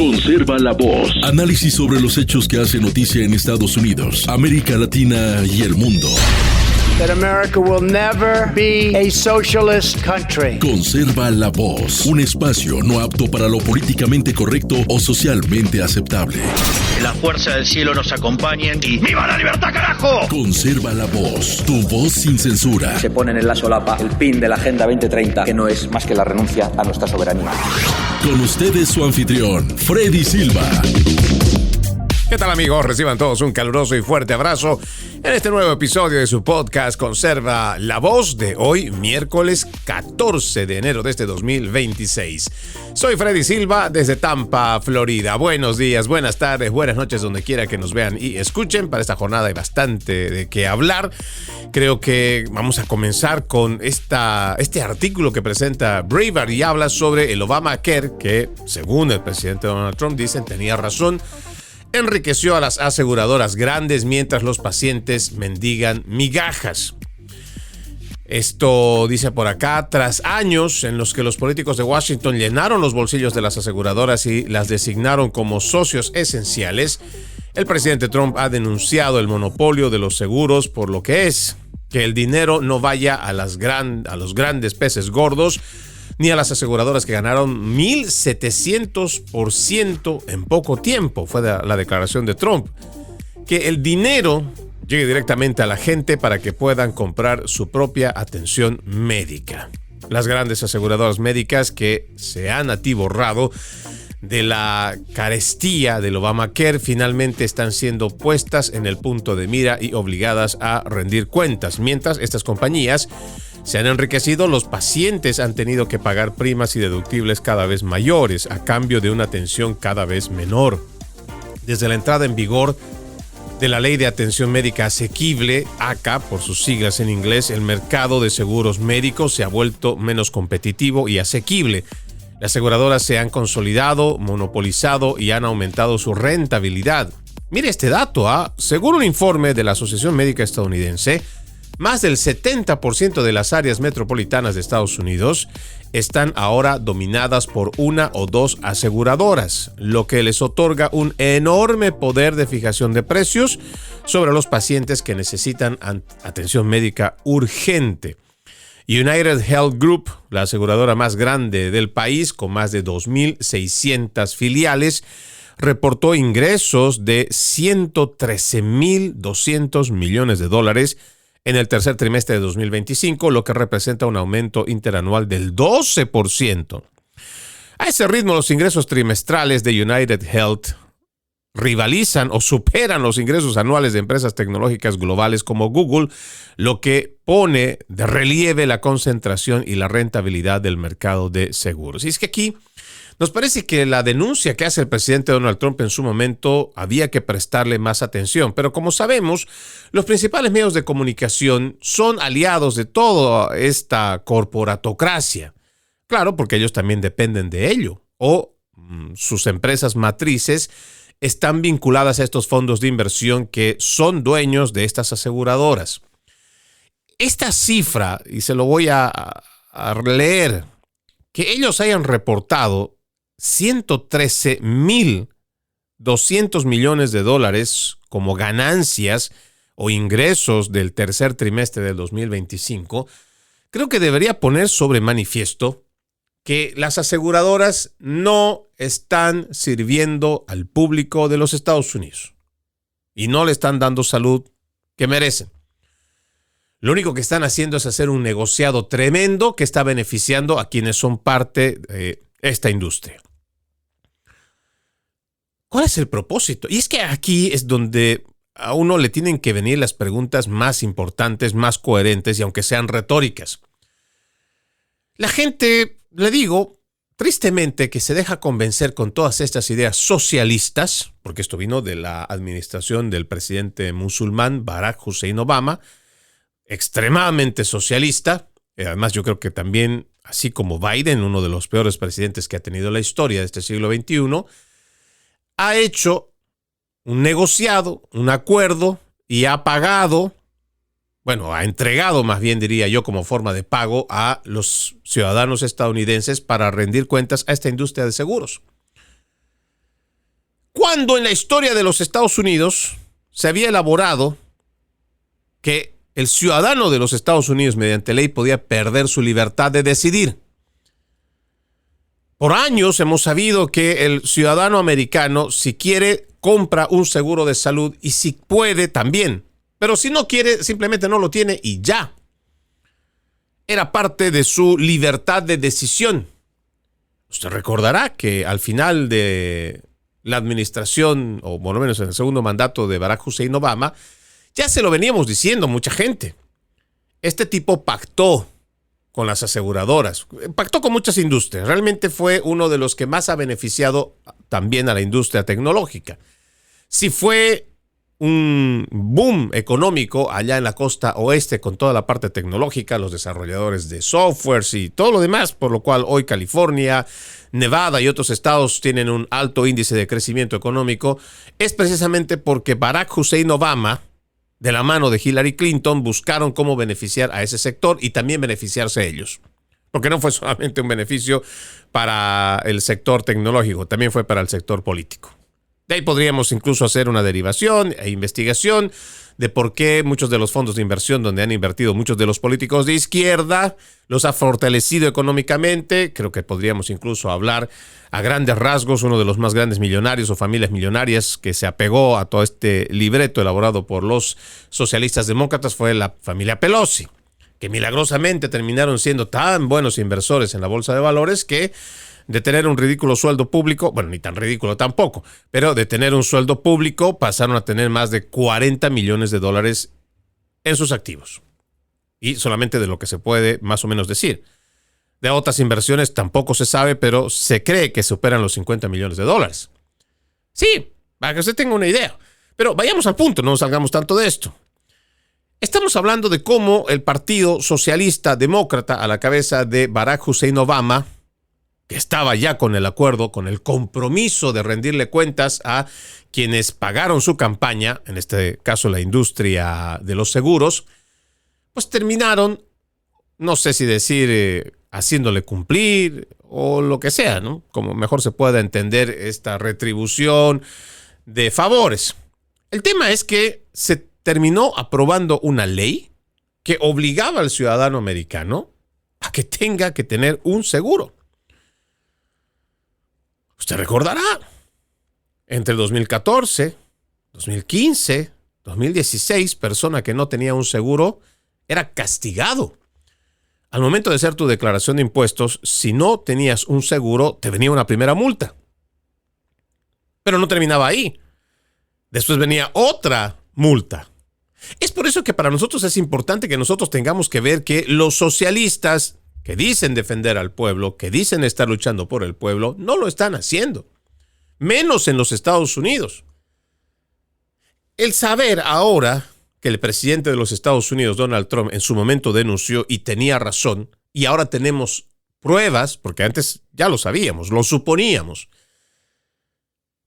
Conserva la voz. Análisis sobre los hechos que hacen noticia en Estados Unidos, América Latina y el mundo. That America will never be a socialist country. Conserva la voz. Un espacio no apto para lo políticamente correcto o socialmente aceptable. La fuerza del cielo nos acompañe y ¡viva la libertad, carajo! Conserva la voz. Tu voz sin censura. Se ponen en la solapa el pin de la Agenda 2030, que no es más que la renuncia a nuestra soberanía. Con ustedes su anfitrión, Freddy Silva. ¿Qué tal, amigos? Reciban todos un caluroso y fuerte abrazo en este nuevo episodio de su podcast Conserva la Voz de hoy, miércoles 14 de enero de este 2026. Soy Freddy Silva desde Tampa, Florida. Buenos días, buenas tardes, buenas noches, donde quiera que nos vean y escuchen. Para esta jornada hay bastante de qué hablar. Creo que vamos a comenzar con este artículo que presenta Breitbart y habla sobre el Obamacare, que según el presidente Donald Trump dicen tenía razón. Enriqueció a las aseguradoras grandes mientras los pacientes mendigan migajas. Esto dice por acá, tras años en los que los políticos de Washington llenaron los bolsillos de las aseguradoras y las designaron como socios esenciales, el presidente Trump ha denunciado el monopolio de los seguros por lo que es, que el dinero no vaya a los grandes peces gordos, ni a las aseguradoras que ganaron 1,700% en poco tiempo. Fue la declaración de Trump. Que el dinero llegue directamente a la gente para que puedan comprar su propia atención médica. Las grandes aseguradoras médicas que se han atiborrado de la carestía del Obamacare finalmente están siendo puestas en el punto de mira y obligadas a rendir cuentas. Mientras estas compañías se han enriquecido, los pacientes han tenido que pagar primas y deductibles cada vez mayores a cambio de una atención cada vez menor. Desde la entrada en vigor de la Ley de Atención Médica Asequible, ACA por sus siglas en inglés, el mercado de seguros médicos se ha vuelto menos competitivo y asequible. Las aseguradoras se han consolidado, monopolizado y han aumentado su rentabilidad. Mire este dato, según un informe de la Asociación Médica Estadounidense, más del 70% de las áreas metropolitanas de Estados Unidos están ahora dominadas por una o dos aseguradoras, lo que les otorga un enorme poder de fijación de precios sobre los pacientes que necesitan atención médica urgente. United Health Group, la aseguradora más grande del país, con más de 2,600 filiales, reportó ingresos de $113,200 millones en el tercer trimestre de 2025, lo que representa un aumento interanual del 12%. A ese ritmo, los ingresos trimestrales de United Health rivalizan o superan los ingresos anuales de empresas tecnológicas globales como Google, lo que pone de relieve la concentración y la rentabilidad del mercado de seguros. Y es que aquí nos parece que la denuncia que hace el presidente Donald Trump en su momento había que prestarle más atención, pero como sabemos, los principales medios de comunicación son aliados de toda esta corporatocracia. Claro, porque ellos también dependen de ello, o sus empresas matrices están vinculadas a estos fondos de inversión que son dueños de estas aseguradoras. Esta cifra, y se lo voy a leer, que ellos hayan reportado $113,200 millones como ganancias o ingresos del tercer trimestre del 2025, creo que debería poner sobre manifiesto que las aseguradoras no están sirviendo al público de los Estados Unidos y no le están dando salud que merecen. Lo único que están haciendo es hacer un negociado tremendo que está beneficiando a quienes son parte de esta industria. ¿Cuál es el propósito? Y es que aquí es donde a uno le tienen que venir las preguntas más importantes, más coherentes y aunque sean retóricas. La gente, le digo, tristemente que se deja convencer con todas estas ideas socialistas, porque esto vino de la administración del presidente musulmán Barack Hussein Obama, extremadamente socialista. Además, yo creo que también, así como Biden, uno de los peores presidentes que ha tenido la historia de este siglo XXI, ha hecho un negociado, un acuerdo y ha pagado, ha entregado más bien diría yo como forma de pago a los ciudadanos estadounidenses para rendir cuentas a esta industria de seguros. ¿Cuándo en la historia de los Estados Unidos se había elaborado que el ciudadano de los Estados Unidos mediante ley podía perder su libertad de decidir? Por años hemos sabido que el ciudadano americano, si quiere, compra un seguro de salud y si puede también. Pero si no quiere, simplemente no lo tiene y ya. Era parte de su libertad de decisión. Usted recordará que al final de la administración, o por lo menos en el segundo mandato de Barack Hussein Obama, ya se lo veníamos diciendo mucha gente. Este tipo pactó con las aseguradoras, pactó con muchas industrias. Realmente fue uno de los que más ha beneficiado también a la industria tecnológica. Si fue un boom económico allá en la costa oeste con toda la parte tecnológica, los desarrolladores de softwares y todo lo demás, por lo cual hoy California, Nevada y otros estados tienen un alto índice de crecimiento económico, es precisamente porque Barack Hussein Obama, de la mano de Hillary Clinton, buscaron cómo beneficiar a ese sector y también beneficiarse ellos. Porque no fue solamente un beneficio para el sector tecnológico, también fue para el sector político. De ahí podríamos incluso hacer una derivación e investigación de por qué muchos de los fondos de inversión donde han invertido muchos de los políticos de izquierda los ha fortalecido económicamente. Creo que podríamos incluso hablar a grandes rasgos, uno de los más grandes millonarios o familias millonarias que se apegó a todo este libreto elaborado por los socialistas demócratas fue la familia Pelosi, que milagrosamente terminaron siendo tan buenos inversores en la bolsa de valores que de tener un ridículo sueldo público, bueno, ni tan ridículo tampoco, pero de tener un sueldo público pasaron a tener más de $40 millones en sus activos. Y solamente de lo que se puede más o menos decir. De otras inversiones tampoco se sabe, pero se cree que superan los $50 millones. Sí, para que usted tenga una idea. Pero vayamos al punto, no salgamos tanto de esto. Estamos hablando de cómo el Partido Socialista Demócrata a la cabeza de Barack Hussein Obama, que estaba ya con el acuerdo, con el compromiso de rendirle cuentas a quienes pagaron su campaña, en este caso la industria de los seguros, pues terminaron, no sé si decir, haciéndole cumplir o lo que sea, ¿no? Como mejor se pueda entender esta retribución de favores. El tema es que se terminó aprobando una ley que obligaba al ciudadano americano a que tenga que tener un seguro. Usted recordará, entre 2014, 2015, 2016, persona que no tenía un seguro era castigado. Al momento de hacer tu declaración de impuestos, si no tenías un seguro, te venía una primera multa. Pero no terminaba ahí. Después venía otra multa. Es por eso que para nosotros es importante que nosotros tengamos que ver que los socialistas que dicen defender al pueblo, que dicen estar luchando por el pueblo, no lo están haciendo. Menos en los Estados Unidos. El saber ahora que el presidente de los Estados Unidos, Donald Trump, en su momento denunció y tenía razón, y ahora tenemos pruebas, porque antes ya lo sabíamos, lo suponíamos.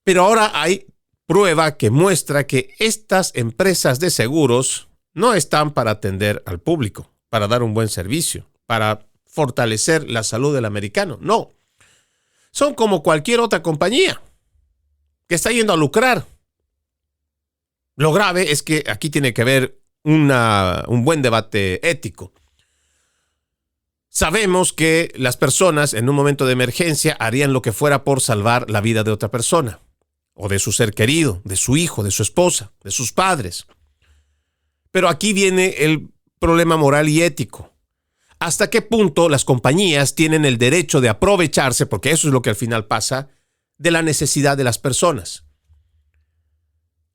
Pero ahora hay prueba que muestra que estas empresas de seguros no están para atender al público, para dar un buen servicio, para fortalecer la salud del americano. No. Son como cualquier otra compañía que está yendo a lucrar. Lo grave es que aquí tiene que haber un buen debate ético. Sabemos que las personas en un momento de emergencia harían lo que fuera por salvar la vida de otra persona, o de su ser querido, de su hijo, de su esposa, de sus padres. Pero aquí viene el problema moral y ético. ¿Hasta qué punto las compañías tienen el derecho de aprovecharse, porque eso es lo que al final pasa, de la necesidad de las personas?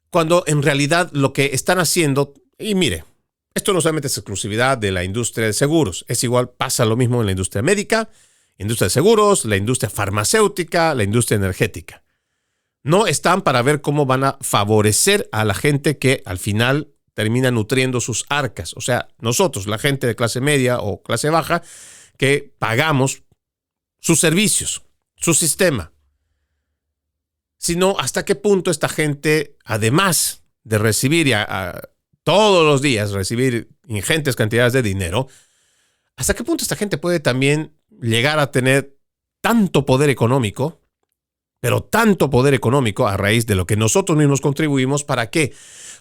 Cuando en realidad lo que están haciendo, y mire, esto no solamente es exclusividad de la industria de seguros, es igual, pasa lo mismo en la industria médica, industria de seguros, la industria farmacéutica, la industria energética. No están para ver cómo van a favorecer a la gente que al final termina nutriendo sus arcas. O sea, nosotros, la gente de clase media o clase baja, que pagamos sus servicios, su sistema. Sino hasta qué punto esta gente, además de recibir todos los días, recibir ingentes cantidades de dinero, hasta qué punto esta gente puede también llegar a tener tanto poder económico pero tanto poder económico a raíz de lo que nosotros mismos contribuimos. ¿Para qué?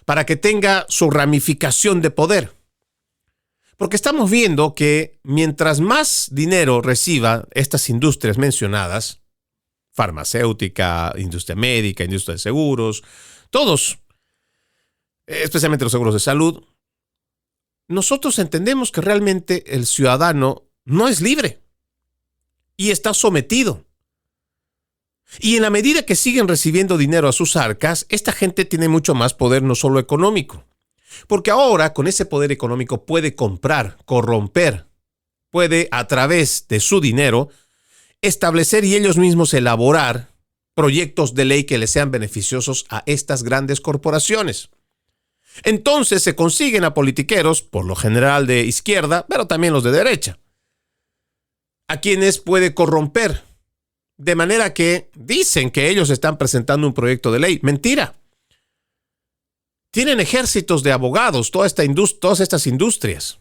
Para que tenga su ramificación de poder. Porque estamos viendo que mientras más dinero reciba estas industrias mencionadas, farmacéutica, industria médica, industria de seguros, todos, especialmente los seguros de salud, nosotros entendemos que realmente el ciudadano no es libre y está sometido. Y en la medida que siguen recibiendo dinero a sus arcas, esta gente tiene mucho más poder, no solo económico. Porque ahora, con ese poder económico, puede comprar, corromper, puede, a través de su dinero, establecer y ellos mismos elaborar proyectos de ley que les sean beneficiosos a estas grandes corporaciones. Entonces se consiguen a politiqueros, por lo general de izquierda, pero también los de derecha, a quienes puede corromper, de manera que dicen que ellos están presentando un proyecto de ley. Mentira. Tienen ejércitos de abogados, todas estas industrias.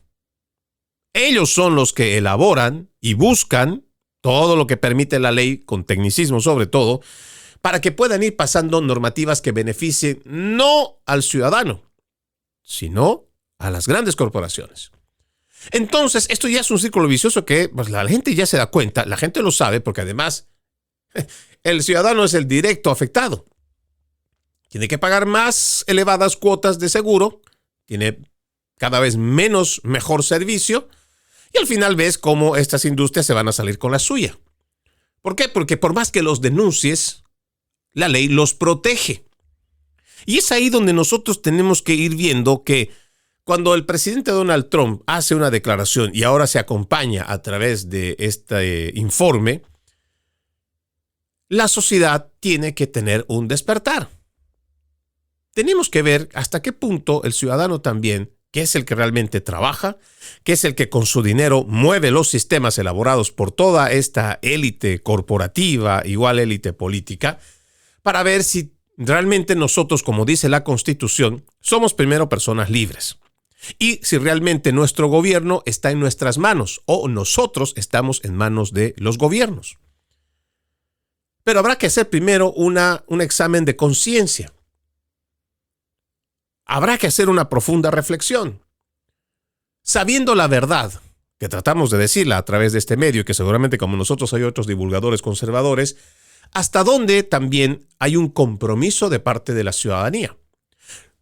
Ellos son los que elaboran y buscan todo lo que permite la ley, con tecnicismo sobre todo, para que puedan ir pasando normativas que beneficien no al ciudadano, sino a las grandes corporaciones. Entonces, esto ya es un círculo vicioso que pues, la gente ya se da cuenta, la gente lo sabe, porque además el ciudadano es el directo afectado. Tiene que pagar más elevadas cuotas de seguro, tiene cada vez mejor servicio, y al final ves cómo estas industrias se van a salir con la suya. ¿Por qué? Porque por más que los denuncies, la ley los protege. Y es ahí donde nosotros tenemos que ir viendo que cuando el presidente Donald Trump hace una declaración y ahora se acompaña a través de este informe, la sociedad tiene que tener un despertar. Tenemos que ver hasta qué punto el ciudadano también, que es el que realmente trabaja, que es el que con su dinero mueve los sistemas elaborados por toda esta élite corporativa, igual élite política, para ver si realmente nosotros, como dice la Constitución, somos primero personas libres. Y si realmente nuestro gobierno está en nuestras manos o nosotros estamos en manos de los gobiernos. Pero habrá que hacer primero un examen de conciencia. Habrá que hacer una profunda reflexión. Sabiendo la verdad, que tratamos de decirla a través de este medio, y que seguramente como nosotros hay otros divulgadores conservadores, hasta dónde también hay un compromiso de parte de la ciudadanía.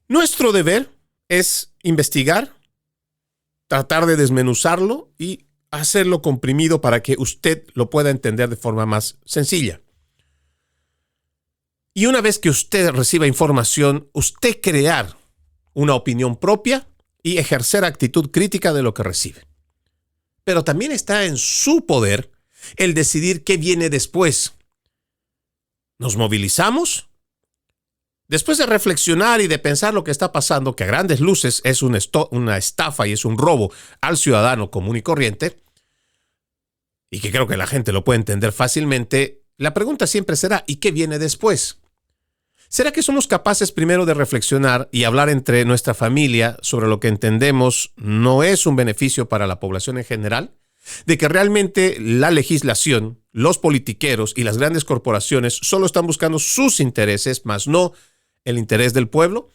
Nuestro deber es investigar, tratar de desmenuzarlo y hacerlo comprimido para que usted lo pueda entender de forma más sencilla. Y una vez que usted reciba información, usted crear una opinión propia y ejercer actitud crítica de lo que recibe. Pero también está en su poder el decidir qué viene después. ¿Nos movilizamos? Después de reflexionar y de pensar lo que está pasando, que a grandes luces es una estafa y es un robo al ciudadano común y corriente, y que creo que la gente lo puede entender fácilmente, la pregunta siempre será, ¿y qué viene después? ¿Será que somos capaces primero de reflexionar y hablar entre nuestra familia sobre lo que entendemos no es un beneficio para la población en general? ¿De que realmente la legislación, los politiqueros y las grandes corporaciones solo están buscando sus intereses, más no el interés del pueblo?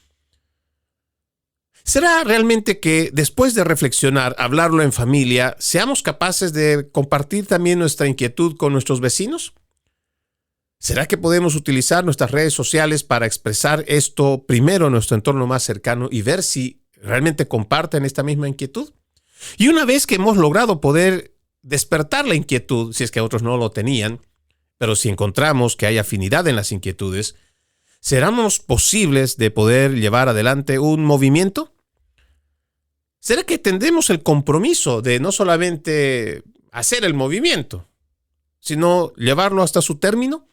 ¿Será realmente que después de reflexionar, hablarlo en familia, seamos capaces de compartir también nuestra inquietud con nuestros vecinos? ¿Será que podemos utilizar nuestras redes sociales para expresar esto primero en nuestro entorno más cercano y ver si realmente comparten esta misma inquietud? Y una vez que hemos logrado poder despertar la inquietud, si es que otros no lo tenían, pero si encontramos que hay afinidad en las inquietudes, ¿seremos posibles de poder llevar adelante un movimiento? ¿Será que tendremos el compromiso de no solamente hacer el movimiento, sino llevarlo hasta su término?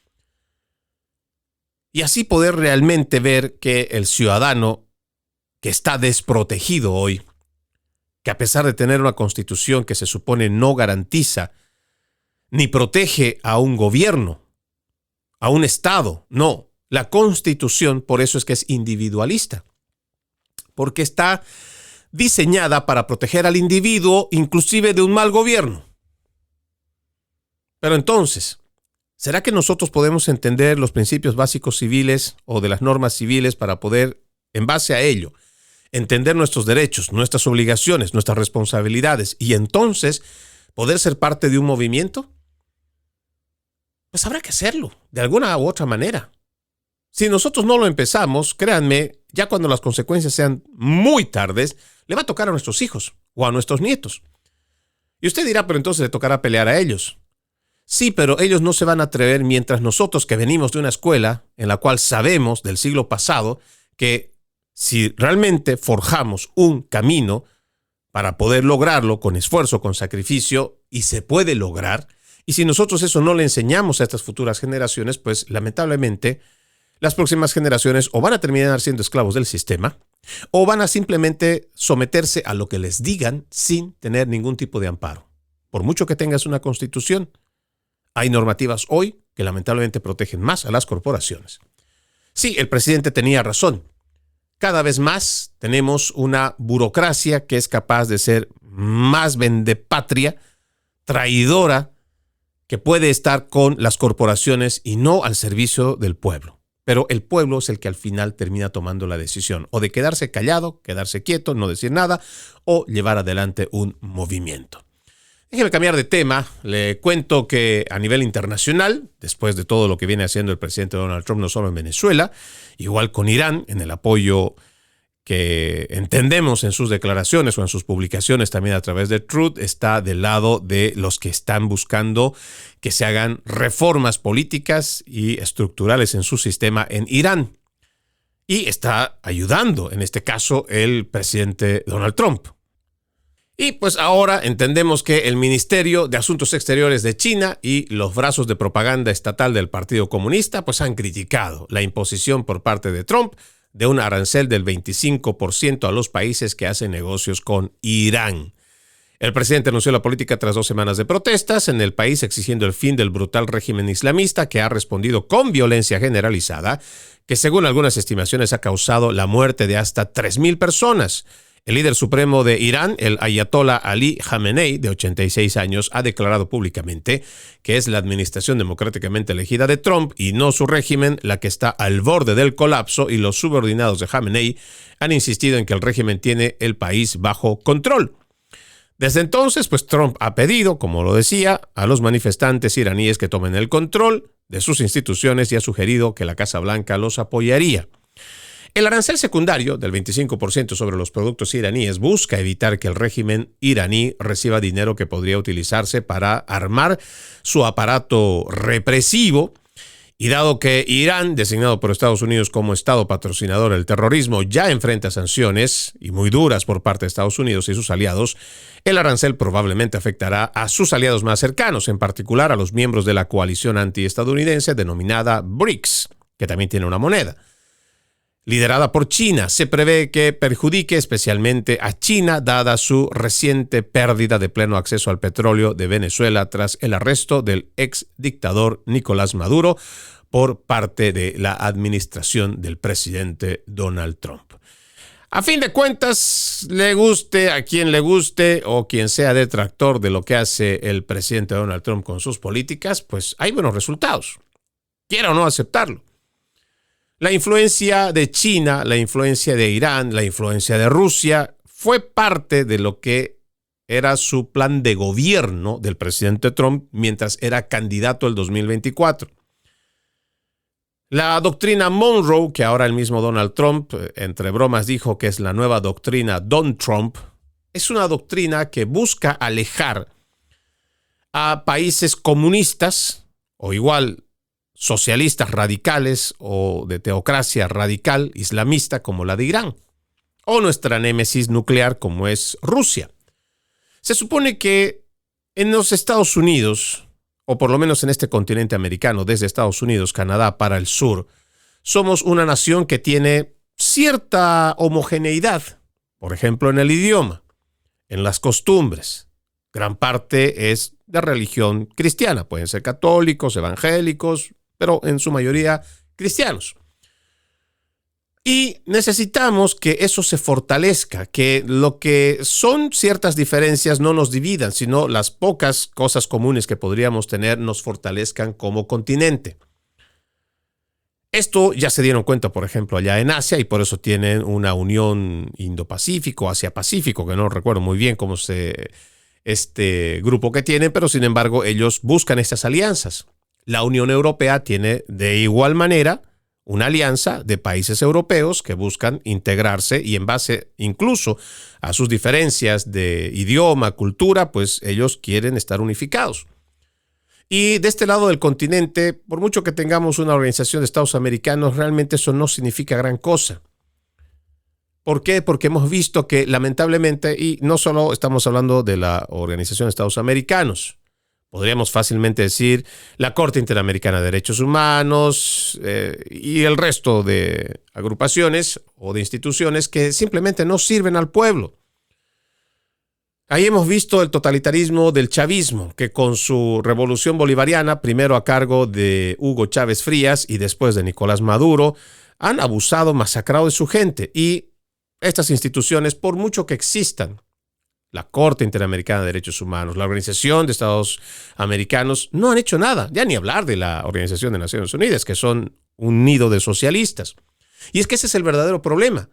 Y así poder realmente ver que el ciudadano que está desprotegido hoy, que a pesar de tener una constitución que se supone no garantiza ni protege a un gobierno, a un Estado, no, la Constitución por eso es que es individualista, porque está diseñada para proteger al individuo inclusive de un mal gobierno. Pero entonces, ¿Será que nosotros podemos entender los principios básicos civiles o de las normas civiles para poder, en base a ello, entender nuestros derechos, nuestras obligaciones, nuestras responsabilidades y entonces poder ser parte de un movimiento? Pues habrá que hacerlo, de alguna u otra manera. Si nosotros no lo empezamos, créanme, ya cuando las consecuencias sean muy tardes, le va a tocar a nuestros hijos o a nuestros nietos. Y usted dirá, pero entonces le tocará pelear a ellos. Sí, pero ellos no se van a atrever mientras nosotros que venimos de una escuela en la cual sabemos del siglo pasado que si realmente forjamos un camino para poder lograrlo con esfuerzo, con sacrificio, y se puede lograr, y si nosotros eso no le enseñamos a estas futuras generaciones, pues lamentablemente las próximas generaciones o van a terminar siendo esclavos del sistema o van a simplemente someterse a lo que les digan sin tener ningún tipo de amparo. Por mucho que tengas una constitución, hay normativas hoy que lamentablemente protegen más a las corporaciones. Sí, el presidente tenía razón. Cada vez más tenemos una burocracia que es capaz de ser más vendepatria, traidora, que puede estar con las corporaciones y no al servicio del pueblo. Pero el pueblo es el que al final termina tomando la decisión o de quedarse callado, quedarse quieto, no decir nada o llevar adelante un movimiento. Déjeme cambiar de tema. Le cuento que a nivel internacional, después de todo lo que viene haciendo el presidente Donald Trump, no solo en Venezuela, igual con Irán, en el apoyo que entendemos en sus declaraciones o en sus publicaciones también a través de Truth, está del lado de los que están buscando que se hagan reformas políticas y estructurales en su sistema en Irán. Y está ayudando, en este caso, el presidente Donald Trump. Y pues ahora entendemos que el Ministerio de Asuntos Exteriores de China y los brazos de propaganda estatal del Partido Comunista pues han criticado la imposición por parte de Trump de un arancel del 25% a los países que hacen negocios con Irán. El presidente anunció la política tras 2 semanas de protestas en el país exigiendo el fin del brutal régimen islamista que ha respondido con violencia generalizada, que según algunas estimaciones ha causado la muerte de hasta 3,000 personas. El líder supremo de Irán, el ayatollah Ali Khamenei, de 86 años, ha declarado públicamente que es la administración democráticamente elegida de Trump y no su régimen la que está al borde del colapso, y los subordinados de Khamenei han insistido en que el régimen tiene el país bajo control. Desde entonces, pues Trump ha pedido, como lo decía, a los manifestantes iraníes que tomen el control de sus instituciones y ha sugerido que la Casa Blanca los apoyaría. El arancel secundario del 25% sobre los productos iraníes busca evitar que el régimen iraní reciba dinero que podría utilizarse para armar su aparato represivo. Y dado que Irán, designado por Estados Unidos como Estado patrocinador del terrorismo, ya enfrenta sanciones y muy duras por parte de Estados Unidos y sus aliados, el arancel probablemente afectará a sus aliados más cercanos, en particular a los miembros de la coalición antiestadounidense denominada BRICS, que también tiene una moneda. Liderada por China, se prevé que perjudique especialmente a China, dada su reciente pérdida de pleno acceso al petróleo de Venezuela tras el arresto del ex dictador Nicolás Maduro por parte de la administración del presidente Donald Trump. A fin de cuentas, le guste a quien le guste o quien sea detractor de lo que hace el presidente Donald Trump con sus políticas, pues hay buenos resultados, quiera o no aceptarlo. La influencia de China, la influencia de Irán, la influencia de Rusia fue parte de lo que era su plan de gobierno del presidente Trump mientras era candidato el 2024. La doctrina Monroe, que ahora el mismo Donald Trump, entre bromas, dijo que es la nueva doctrina Don Trump, es una doctrina que busca alejar a países comunistas o igual socialistas radicales o de teocracia radical islamista como la de Irán, o nuestra némesis nuclear como es Rusia. Se supone que en los Estados Unidos, o por lo menos en este continente americano, desde Estados Unidos, Canadá para el sur, somos una nación que tiene cierta homogeneidad, por ejemplo en el idioma, en las costumbres. Gran parte es de religión cristiana, pueden ser católicos, evangélicos, pero en su mayoría cristianos. Y necesitamos que eso se fortalezca, que lo que son ciertas diferencias no nos dividan, sino las pocas cosas comunes que podríamos tener nos fortalezcan como continente. Esto ya se dieron cuenta, por ejemplo, allá en Asia, y por eso tienen una unión Indo-Pacífico, Asia-Pacífico, que no recuerdo muy bien cómo este grupo que tienen, pero sin embargo ellos buscan estas alianzas. La Unión Europea tiene de igual manera una alianza de países europeos que buscan integrarse y en base incluso a sus diferencias de idioma, cultura, pues ellos quieren estar unificados. Y de este lado del continente, por mucho que tengamos una organización de Estados Americanos, realmente eso no significa gran cosa. ¿Por qué? Porque hemos visto que lamentablemente, y no solo estamos hablando de la Organización de Estados Americanos, podríamos fácilmente decir la Corte Interamericana de Derechos Humanos y el resto de agrupaciones o de instituciones que simplemente no sirven al pueblo. Ahí hemos visto el totalitarismo del chavismo, que con su revolución bolivariana, primero a cargo de Hugo Chávez Frías y después de Nicolás Maduro, han abusado, masacrado de su gente. Y estas instituciones, por mucho que existan, la Corte Interamericana de Derechos Humanos, la Organización de Estados Americanos, no han hecho nada, ya ni hablar de la Organización de Naciones Unidas, que son un nido de socialistas. Y es que ese es el verdadero problema.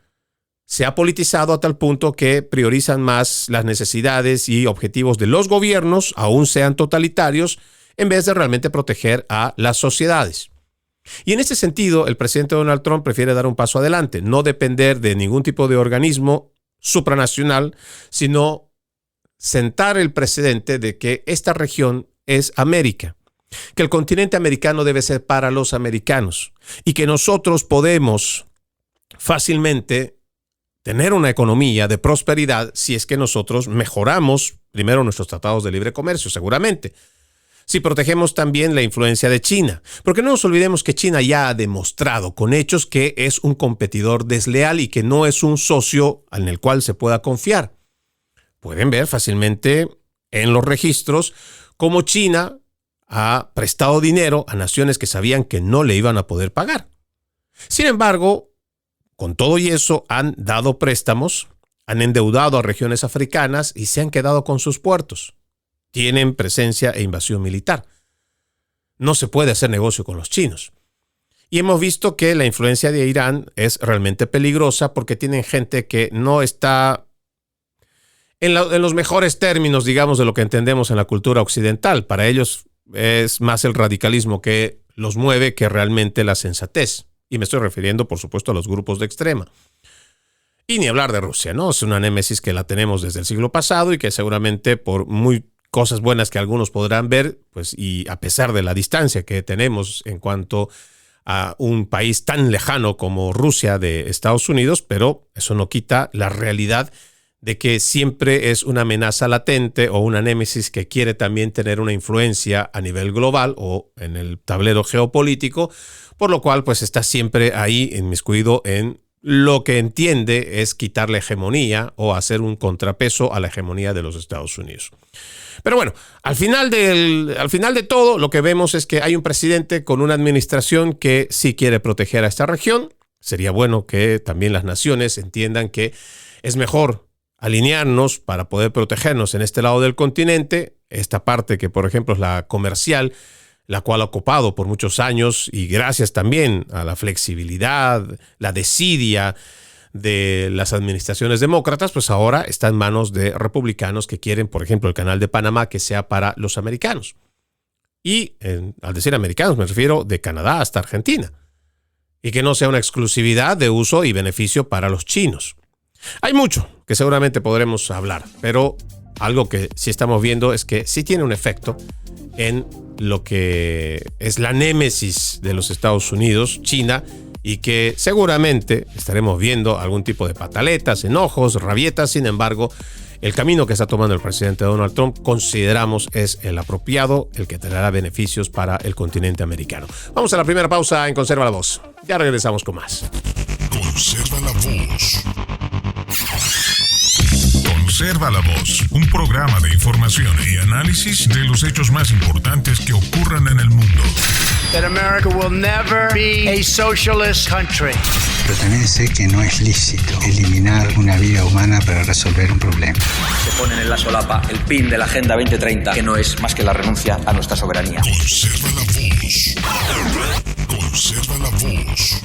Se ha politizado a tal punto que priorizan más las necesidades y objetivos de los gobiernos, aun sean totalitarios, en vez de realmente proteger a las sociedades. Y en este sentido, el presidente Donald Trump prefiere dar un paso adelante, no depender de ningún tipo de organismo supranacional, sino sentar el precedente de que esta región es América, que el continente americano debe ser para los americanos y que nosotros podemos fácilmente tener una economía de prosperidad si es que nosotros mejoramos primero nuestros tratados de libre comercio, seguramente. Si protegemos también la influencia de China, porque no nos olvidemos que China ya ha demostrado con hechos que es un competidor desleal y que no es un socio en el cual se pueda confiar. Pueden ver fácilmente en los registros cómo China ha prestado dinero a naciones que sabían que no le iban a poder pagar. Sin embargo, con todo y eso han dado préstamos, han endeudado a regiones africanas y se han quedado con sus puertos. Tienen presencia e invasión militar. No se puede hacer negocio con los chinos. Y hemos visto que la influencia de Irán es realmente peligrosa porque tienen gente que no está en los mejores términos, digamos, de lo que entendemos en la cultura occidental. Para ellos es más el radicalismo que los mueve que realmente la sensatez. Y me estoy refiriendo, por supuesto, a los grupos de extrema. Y ni hablar de Rusia, ¿no? Es una némesis que la tenemos desde el siglo pasado y que seguramente por muy cosas buenas que algunos podrán ver, pues, y a pesar de la distancia que tenemos en cuanto a un país tan lejano como Rusia de Estados Unidos, pero eso no quita la realidad de que siempre es una amenaza latente o una némesis que quiere también tener una influencia a nivel global o en el tablero geopolítico, por lo cual pues está siempre ahí inmiscuido en lo que entiende es quitar la hegemonía o hacer un contrapeso a la hegemonía de los Estados Unidos. Pero bueno, al final de todo, lo que vemos es que hay un presidente con una administración que sí quiere proteger a esta región. Sería bueno que también las naciones entiendan que es mejor alinearnos para poder protegernos en este lado del continente. Esta parte que, por ejemplo, es la comercial, la cual ha ocupado por muchos años y gracias también a la flexibilidad, la desidia de las administraciones demócratas, pues ahora está en manos de republicanos que quieren, por ejemplo, el canal de Panamá que sea para los americanos. Y al decir americanos me refiero de Canadá hasta Argentina. Y que no sea una exclusividad de uso y beneficio para los chinos. Hay mucho que seguramente podremos hablar, pero algo que sí estamos viendo es que sí tiene un efecto en lo que es la némesis de los Estados Unidos, China, y que seguramente estaremos viendo algún tipo de pataletas, enojos, rabietas. Sin embargo, el camino que está tomando el presidente Donald Trump consideramos es el apropiado, el que traerá beneficios para el continente americano. Vamos a la primera pausa en Conserva la Voz. Ya regresamos con más. Conserva la Voz. Conserva la Voz, un programa de información y análisis de los hechos más importantes que ocurran en el mundo. That America will never be a socialist country. Pero también sé que no es lícito eliminar una vida humana para resolver un problema. Se ponen en la solapa el PIN de la Agenda 2030, que no es más que la renuncia a nuestra soberanía. Conserva la voz. Conserva la voz.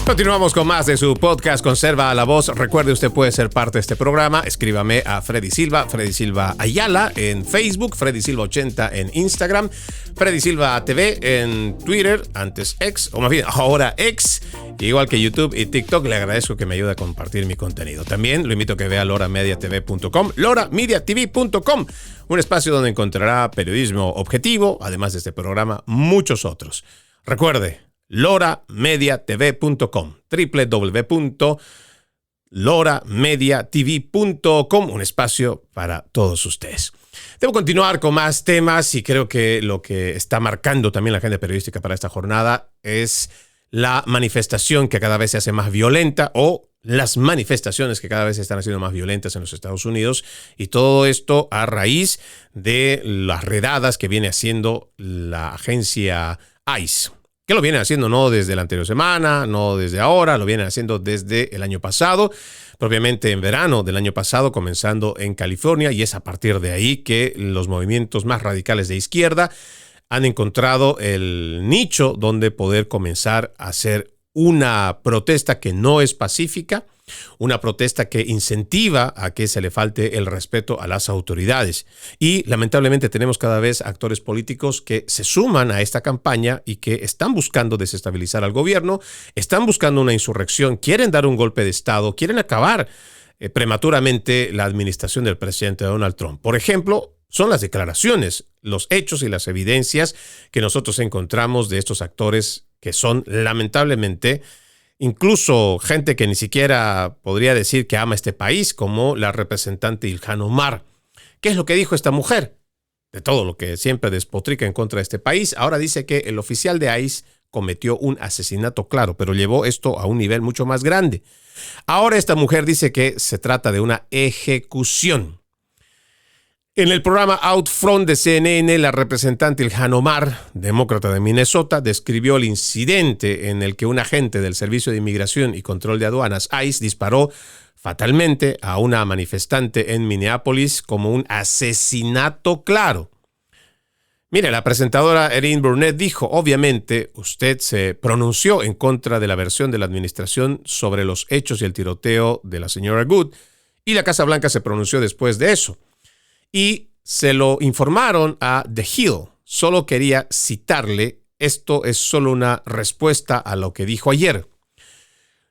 Continuamos con más de su podcast Conserva la Voz. Recuerde, usted puede ser parte de este programa. Escríbame a Freddy Silva Ayala en Facebook, Freddy Silva 80 en Instagram, Freddy Silva TV en Twitter, antes X, o más bien ahora X, igual que YouTube y TikTok. Le agradezco que me ayude a compartir mi contenido. También lo invito a que vea loramediatv.com, loramediatv.com, un espacio donde encontrará periodismo objetivo, además de este programa, muchos otros. Recuerde, loramediatv.com, www.loramediatv.com, un espacio para todos ustedes. Debo continuar con más temas y creo que lo que está marcando también la agenda periodística para esta jornada es la manifestación que cada vez se hace más violenta, o las manifestaciones que cada vez se están haciendo más violentas en los Estados Unidos, y todo esto a raíz de las redadas que viene haciendo la agencia ICE. Que lo vienen haciendo no desde la anterior semana, no desde ahora, lo vienen haciendo desde el año pasado, propiamente en verano del año pasado, comenzando en California, y es a partir de ahí que los movimientos más radicales de izquierda han encontrado el nicho donde poder comenzar a hacer una protesta que no es pacífica, una protesta que incentiva a que se le falte el respeto a las autoridades. Y lamentablemente tenemos cada vez actores políticos que se suman a esta campaña y que están buscando desestabilizar al gobierno, están buscando una insurrección, quieren dar un golpe de Estado, quieren acabar prematuramente la administración del presidente Donald Trump. Por ejemplo, son las declaraciones, los hechos y las evidencias que nosotros encontramos de estos actores que son lamentablemente incluso gente que ni siquiera podría decir que ama este país, como la representante Ilhan Omar. ¿Qué es lo que dijo esta mujer? De todo lo que siempre despotrica en contra de este país, ahora dice que el oficial de ICE cometió un asesinato claro, pero llevó esto a un nivel mucho más grande. Ahora esta mujer dice que se trata de una ejecución. En el programa Outfront de CNN, la representante Ilhan Omar, demócrata de Minnesota, describió el incidente en el que un agente del Servicio de Inmigración y Control de Aduanas, ICE, disparó fatalmente a una manifestante en Minneapolis como un asesinato claro. Mire, la presentadora Erin Burnett dijo, obviamente, usted se pronunció en contra de la versión de la administración sobre los hechos y el tiroteo de la señora Good, y la Casa Blanca se pronunció después de eso. Y se lo informaron a The Hill. Solo quería citarle, esto es solo una respuesta a lo que dijo ayer.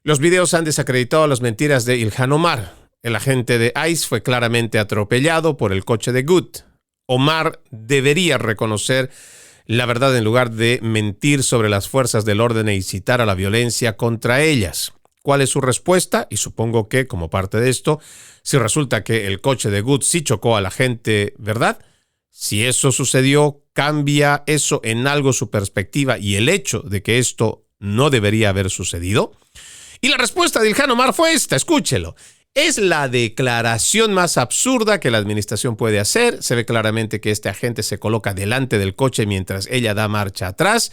Los videos han desacreditado las mentiras de Ilhan Omar. El agente de ICE fue claramente atropellado por el coche de Good. Omar debería reconocer la verdad en lugar de mentir sobre las fuerzas del orden e incitar a la violencia contra ellas. ¿Cuál es su respuesta? Y supongo que, como parte de esto, si resulta que el coche de Good sí chocó a la gente, ¿verdad? Si eso sucedió, ¿cambia eso en algo su perspectiva y el hecho de que esto no debería haber sucedido? Y la respuesta de Ilhan Omar fue esta, escúchelo. Es la declaración más absurda que la administración puede hacer. Se ve claramente que este agente se coloca delante del coche mientras ella da marcha atrás.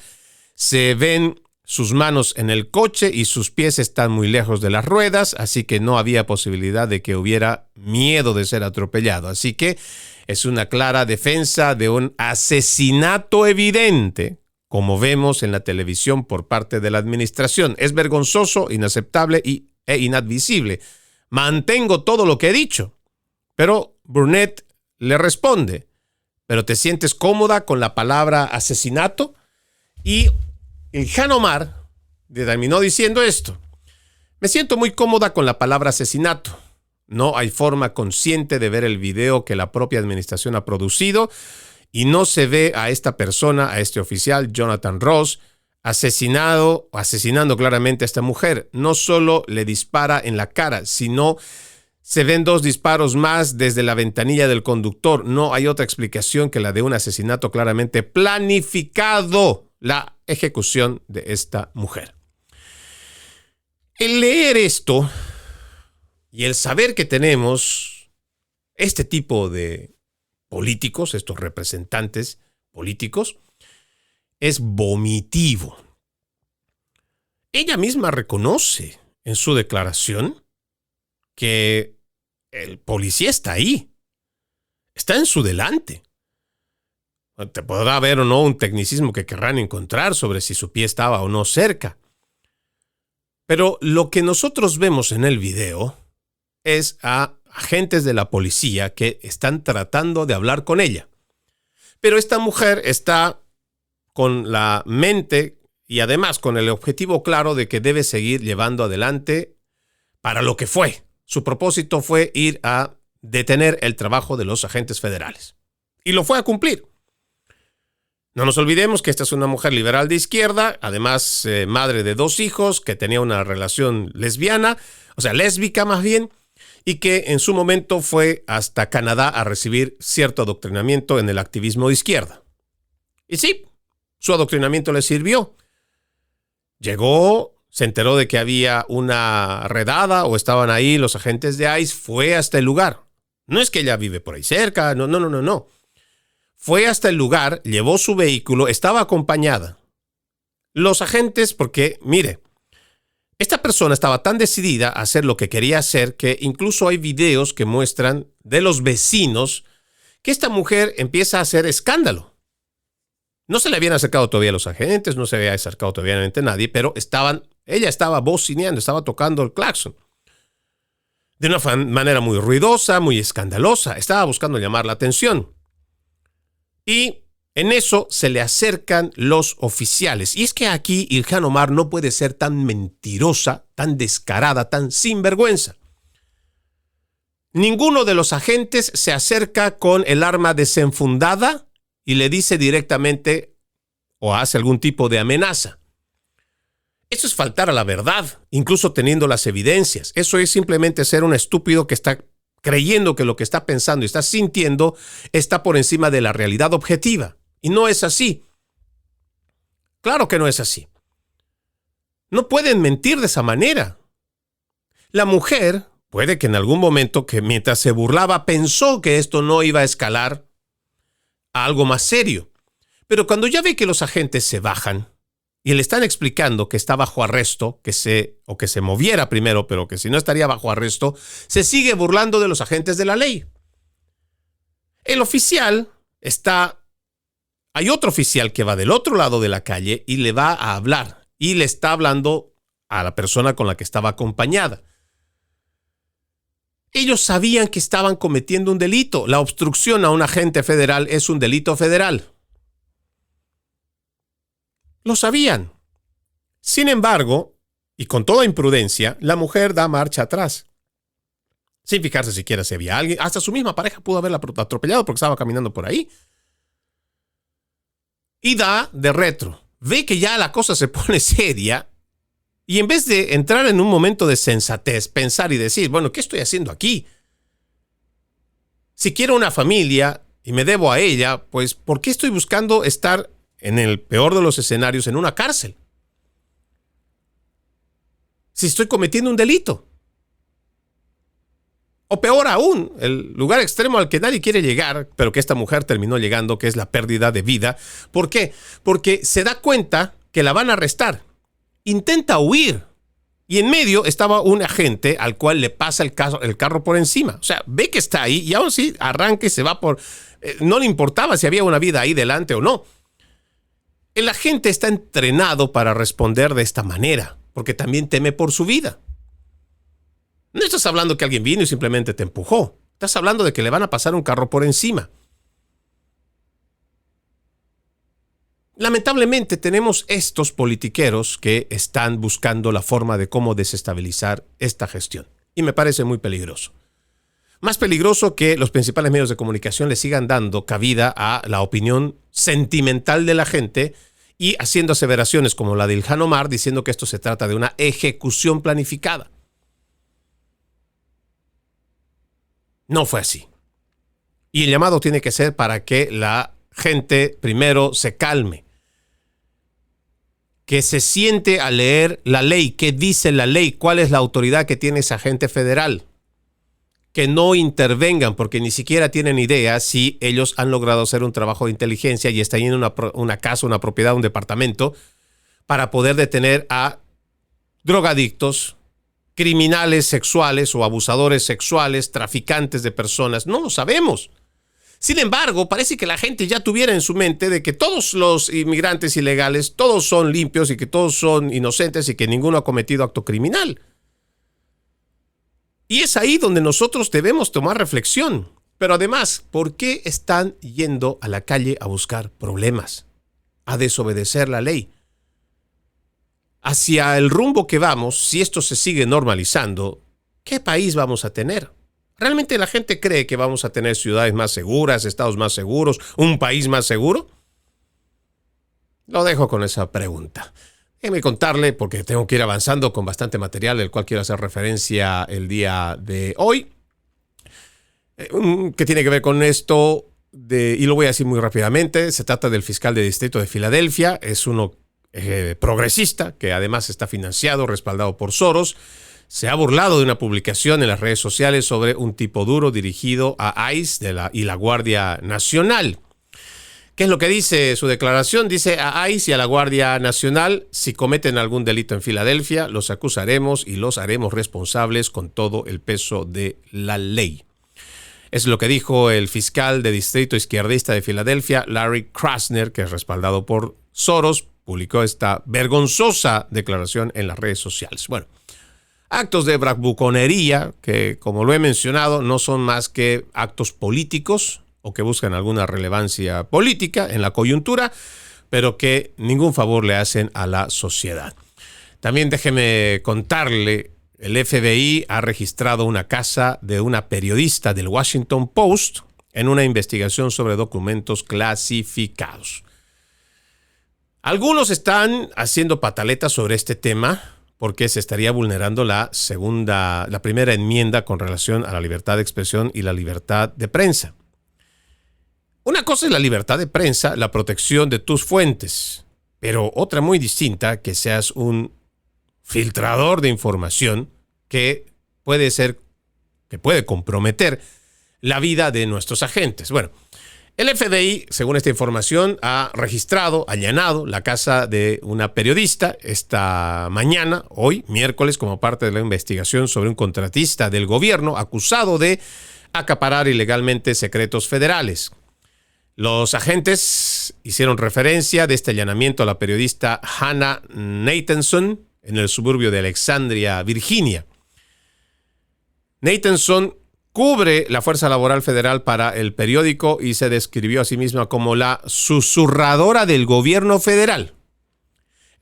Se ven sus manos en el coche y sus pies están muy lejos de las ruedas, así que no había posibilidad de que hubiera miedo de ser atropellado. Así que es una clara defensa de un asesinato evidente, como vemos en la televisión por parte de la administración. Es vergonzoso, inaceptable e inadmisible. Mantengo todo lo que he dicho. Pero Burnett le responde, ¿pero te sientes cómoda con la palabra asesinato? Y Ilhan Omar terminó diciendo esto. Me siento muy cómoda con la palabra asesinato. No hay forma consciente de ver el video que la propia administración ha producido y no se ve a esta persona, a este oficial, Jonathan Ross, asesinando claramente a esta mujer. No solo le dispara en la cara, sino se ven 2 disparos más desde la ventanilla del conductor. No hay otra explicación que la de un asesinato claramente planificado. La ejecución de esta mujer. El leer esto y el saber que tenemos este tipo de políticos, estos representantes políticos, es vomitivo. Ella misma reconoce en su declaración que el policía está ahí, está en su delante. Te podrá haber o no un tecnicismo que querrán encontrar sobre si su pie estaba o no cerca. Pero lo que nosotros vemos en el video es a agentes de la policía que están tratando de hablar con ella. Pero esta mujer está con la mente y además con el objetivo claro de que debe seguir llevando adelante para lo que fue. Su propósito fue ir a detener el trabajo de los agentes federales. Y lo fue a cumplir. No nos olvidemos que esta es una mujer liberal de izquierda, además madre de 2 hijos, que tenía una relación lesbiana, o sea, lésbica más bien, y que en su momento fue hasta Canadá a recibir cierto adoctrinamiento en el activismo de izquierda. Y sí, su adoctrinamiento le sirvió. Llegó, se enteró de que había una redada o estaban ahí los agentes de ICE, fue hasta el lugar. No es que ella vive por ahí cerca, no. Fue hasta el lugar, llevó su vehículo, estaba acompañada. Los agentes, porque, mire, esta persona estaba tan decidida a hacer lo que quería hacer que incluso hay videos que muestran de los vecinos que esta mujer empieza a hacer escándalo. No se le habían acercado todavía los agentes, no se había acercado todavía nadie, pero ella estaba bocineando, estaba tocando el claxon. De una manera muy ruidosa, muy escandalosa, estaba buscando llamar la atención. Y en eso se le acercan los oficiales. Y es que aquí Ilhan Omar no puede ser tan mentirosa, tan descarada, tan sinvergüenza. Ninguno de los agentes se acerca con el arma desenfundada y le dice directamente o hace algún tipo de amenaza. Eso es faltar a la verdad, incluso teniendo las evidencias. Eso es simplemente ser un estúpido que está creyendo que lo que está pensando y está sintiendo está por encima de la realidad objetiva. Y no es así. Claro que no es así. No pueden mentir de esa manera. La mujer puede que en algún momento, que mientras se burlaba, pensó que esto no iba a escalar a algo más serio. Pero cuando ya ve que los agentes se bajan y le están explicando que está bajo arresto, que se moviera primero, pero que si no estaría bajo arresto, se sigue burlando de los agentes de la ley. El oficial hay otro oficial que va del otro lado de la calle y le va a hablar y le está hablando a la persona con la que estaba acompañada. Ellos sabían que estaban cometiendo un delito. La obstrucción a un agente federal es un delito federal. Lo sabían. Sin embargo, y con toda imprudencia, la mujer da marcha atrás. Sin fijarse siquiera si había alguien. Hasta su misma pareja pudo haberla atropellado porque estaba caminando por ahí. Y da de retro. Ve que ya la cosa se pone seria. Y en vez de entrar en un momento de sensatez, pensar y decir, bueno, ¿qué estoy haciendo aquí? Si quiero una familia y me debo a ella, pues ¿por qué estoy buscando estar en el peor de los escenarios en una cárcel? Si estoy cometiendo un delito. O peor aún, el lugar extremo al que nadie quiere llegar, pero que esta mujer terminó llegando, que es la pérdida de vida. ¿Por qué? Porque se da cuenta que la van a arrestar. Intenta huir. Y en medio estaba un agente al cual le pasa el carro por encima. O sea, ve que está ahí y aún así arranca y se va por... no le importaba si había una vida ahí delante o no. El agente está entrenado para responder de esta manera, porque también teme por su vida. No estás hablando que alguien vino y simplemente te empujó. Estás hablando de que le van a pasar un carro por encima. Lamentablemente tenemos estos politiqueros que están buscando la forma de cómo desestabilizar esta gestión. Y me parece muy peligroso. Más peligroso que los principales medios de comunicación le sigan dando cabida a la opinión sentimental de la gente y haciendo aseveraciones como la de Ilhan Omar diciendo que esto se trata de una ejecución planificada. No fue así. Y el llamado tiene que ser para que la gente primero se calme, que se siente a leer la ley, qué dice la ley, cuál es la autoridad que tiene ese agente federal, que no intervengan porque ni siquiera tienen idea si ellos han logrado hacer un trabajo de inteligencia y están en una casa, una propiedad, un departamento para poder detener a drogadictos, criminales sexuales o abusadores sexuales, traficantes de personas. No lo sabemos. Sin embargo, parece que la gente ya tuviera en su mente de que todos los inmigrantes ilegales, todos son limpios y que todos son inocentes y que ninguno ha cometido acto criminal. Y es ahí donde nosotros debemos tomar reflexión. Pero además, ¿por qué están yendo a la calle a buscar problemas? A desobedecer la ley. Hacia el rumbo que vamos, si esto se sigue normalizando, ¿qué país vamos a tener? ¿Realmente la gente cree que vamos a tener ciudades más seguras, estados más seguros, un país más seguro? Lo dejo con esa pregunta. Déjeme contarle, porque tengo que ir avanzando con bastante material, del cual quiero hacer referencia el día de hoy, que tiene que ver con esto, y lo voy a decir muy rápidamente. Se trata del fiscal de distrito de Filadelfia. Es uno progresista, que además está financiado, respaldado por Soros. Se ha burlado de una publicación en las redes sociales sobre un tipo duro dirigido a ICE y la Guardia Nacional. ¿Qué es lo que dice su declaración? Dice: a ICE y a la Guardia Nacional, si cometen algún delito en Filadelfia, los acusaremos y los haremos responsables con todo el peso de la ley. Es lo que dijo el fiscal de distrito izquierdista de Filadelfia, Larry Krasner, que es respaldado por Soros. Publicó esta vergonzosa declaración en las redes sociales. Bueno, actos de bravuconería que, como lo he mencionado, no son más que actos políticos o que buscan alguna relevancia política en la coyuntura, pero que ningún favor le hacen a la sociedad. También déjeme contarle, el FBI ha registrado una casa de una periodista del Washington Post en una investigación sobre documentos clasificados. Algunos están haciendo pataletas sobre este tema porque se estaría vulnerando la primera enmienda con relación a la libertad de expresión y la libertad de prensa. Una cosa es la libertad de prensa, la protección de tus fuentes, pero otra muy distinta, que seas un filtrador de información que puede comprometer la vida de nuestros agentes. Bueno, el FBI, según esta información, ha allanado la casa de una periodista esta mañana, hoy, miércoles, como parte de la investigación sobre un contratista del gobierno acusado de acaparar ilegalmente secretos federales. Los agentes hicieron referencia de este allanamiento a la periodista Hannah Nathanson en el suburbio de Alexandria, Virginia. Nathanson cubre la fuerza laboral federal para el periódico y se describió a sí misma como la susurradora del gobierno federal.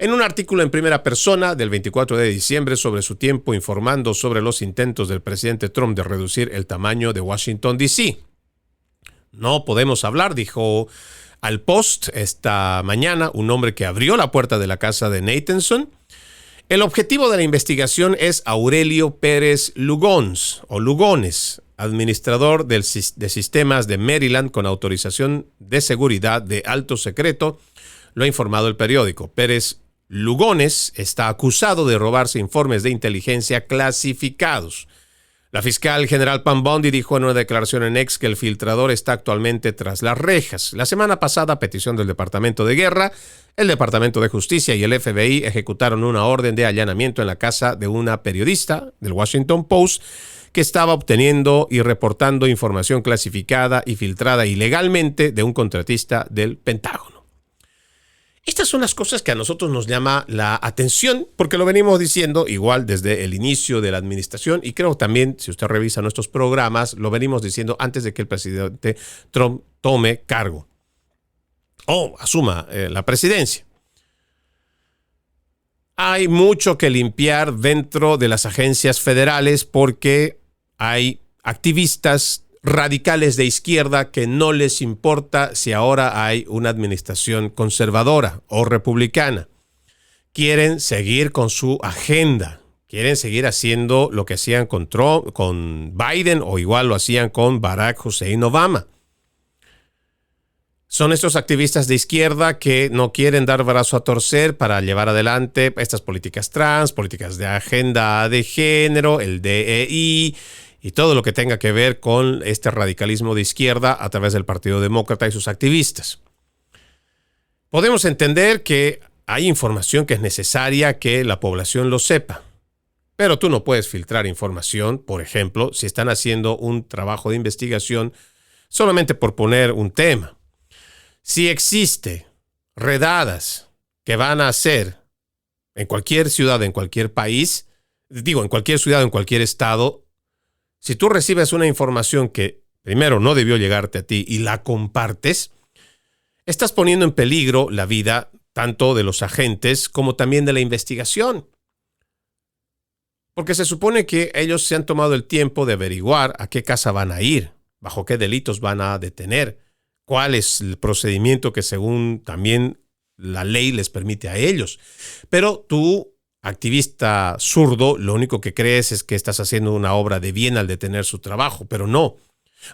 En un artículo en primera persona del 24 de diciembre sobre su tiempo informando sobre los intentos del presidente Trump de reducir el tamaño de Washington, D.C. No podemos hablar, dijo al Post esta mañana un hombre que abrió la puerta de la casa de Nathanson. El objetivo de la investigación es Aurelio Pérez Lugones, administrador de sistemas de Maryland con autorización de seguridad de alto secreto, lo ha informado el periódico. Pérez Lugones está acusado de robarse informes de inteligencia clasificados. La fiscal general Pam Bondi dijo en una declaración en X que el filtrador está actualmente tras las rejas. La semana pasada, a petición del Departamento de Guerra, el Departamento de Justicia y el FBI ejecutaron una orden de allanamiento en la casa de una periodista del Washington Post que estaba obteniendo y reportando información clasificada y filtrada ilegalmente de un contratista del Pentágono. Estas son las cosas que a nosotros nos llama la atención, porque lo venimos diciendo igual desde el inicio de la administración, y creo también, si usted revisa nuestros programas, lo venimos diciendo antes de que el presidente Trump tome cargo o asuma la presidencia. Hay mucho que limpiar dentro de las agencias federales porque hay activistas radicales de izquierda que no les importa si ahora hay una administración conservadora o republicana. Quieren seguir con su agenda, quieren seguir haciendo lo que hacían con Trump, con Biden, o igual lo hacían con Barack Hussein Obama. Son estos activistas de izquierda que no quieren dar brazo a torcer para llevar adelante estas políticas trans, políticas de agenda de género, el DEI, y todo lo que tenga que ver con este radicalismo de izquierda a través del Partido Demócrata y sus activistas. Podemos entender que hay información que es necesaria que la población lo sepa, pero tú no puedes filtrar información, por ejemplo, si están haciendo un trabajo de investigación solamente por poner un tema. Si existe redadas que van a hacer en cualquier ciudad, en cualquier país, en cualquier ciudad, en cualquier estado, si tú recibes una información que primero no debió llegarte a ti y la compartes, estás poniendo en peligro la vida tanto de los agentes como también de la investigación. Porque se supone que ellos se han tomado el tiempo de averiguar a qué casa van a ir, bajo qué delitos van a detener, cuál es el procedimiento que según también la ley les permite a ellos. Pero tú, activista zurdo, lo único que crees es que estás haciendo una obra de bien al detener su trabajo, pero no.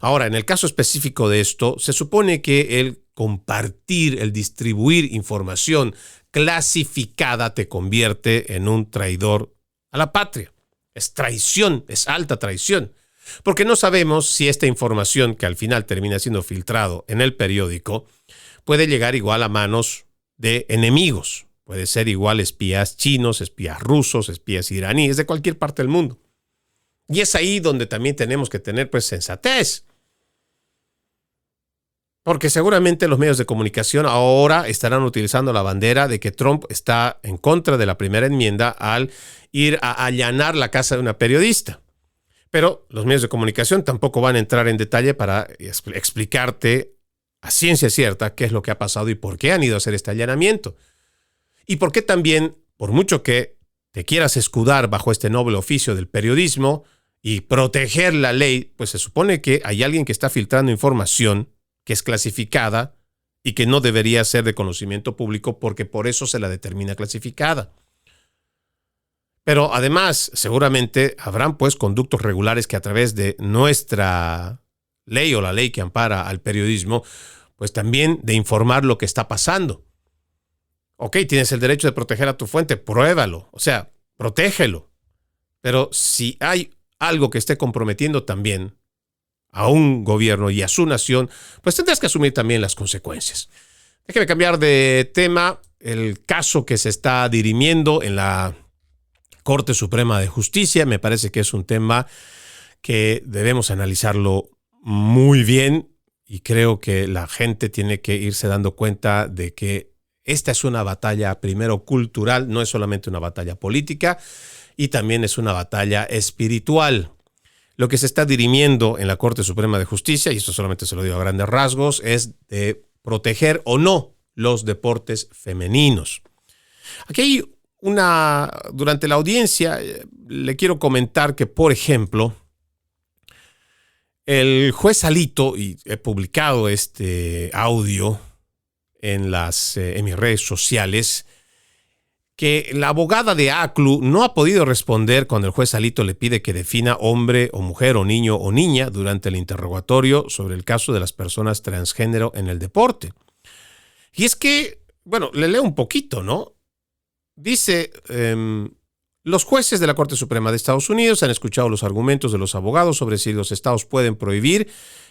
Ahora, en el caso específico de esto, se supone que el compartir, el distribuir información clasificada te convierte en un traidor a la patria. Es traición, es alta traición. Porque no sabemos si esta información que al final termina siendo filtrado en el periódico puede llegar igual a manos de enemigos. Puede ser igual espías chinos, espías rusos, espías iraníes, de cualquier parte del mundo. Y es ahí donde también tenemos que tener sensatez. Porque seguramente los medios de comunicación ahora estarán utilizando la bandera de que Trump está en contra de la primera enmienda al ir a allanar la casa de una periodista. Pero los medios de comunicación tampoco van a entrar en detalle para explicarte a ciencia cierta qué es lo que ha pasado y por qué han ido a hacer este allanamiento. Y por qué también, por mucho que te quieras escudar bajo este noble oficio del periodismo y proteger la ley, pues se supone que hay alguien que está filtrando información que es clasificada y que no debería ser de conocimiento público porque por eso se la determina clasificada. Pero además, seguramente habrán conductos regulares que a través de nuestra ley o la ley que ampara al periodismo, pues también de informar lo que está pasando. Ok, tienes el derecho de proteger a tu fuente, pruébalo, o sea, protégelo. Pero si hay algo que esté comprometiendo también a un gobierno y a su nación, pues tendrás que asumir también las consecuencias. Déjeme cambiar de tema. El caso que se está dirimiendo en la Corte Suprema de Justicia me parece que es un tema que debemos analizarlo muy bien y creo que la gente tiene que irse dando cuenta de que esta es una batalla primero cultural, no es solamente una batalla política y también es una batalla espiritual. Lo que se está dirimiendo en la Corte Suprema de Justicia, y esto solamente se lo digo a grandes rasgos, es de proteger o no los deportes femeninos. Aquí hay durante la audiencia le quiero comentar que, por ejemplo, el juez Alito, y he publicado este audio en mis redes sociales, que la abogada de ACLU no ha podido responder cuando el juez Alito le pide que defina hombre o mujer o niño o niña durante el interrogatorio sobre el caso de las personas transgénero en el deporte. Y es que, le leo un poquito, ¿no? Dice, los jueces de la Corte Suprema de Estados Unidos han escuchado los argumentos de los abogados sobre si los estados pueden prohibir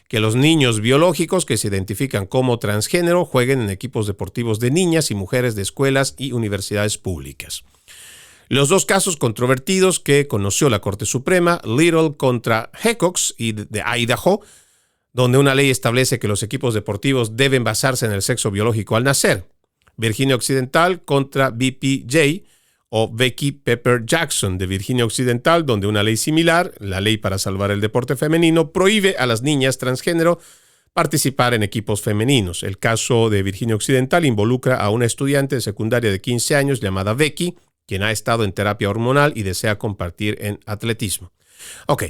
que los niños biológicos que se identifican como transgénero jueguen en equipos deportivos de niñas y mujeres de escuelas y universidades públicas. Los dos casos controvertidos que conoció la Corte Suprema, Little contra Hecox y de Idaho, donde una ley establece que los equipos deportivos deben basarse en el sexo biológico al nacer. Virginia Occidental contra BPJ o Becky Pepper Jackson de Virginia Occidental, donde una ley similar, la Ley para Salvar el Deporte Femenino, prohíbe a las niñas transgénero participar en equipos femeninos. El caso de Virginia Occidental involucra a una estudiante de secundaria de 15 años llamada Becky, quien ha estado en terapia hormonal y desea compartir en atletismo. Ok,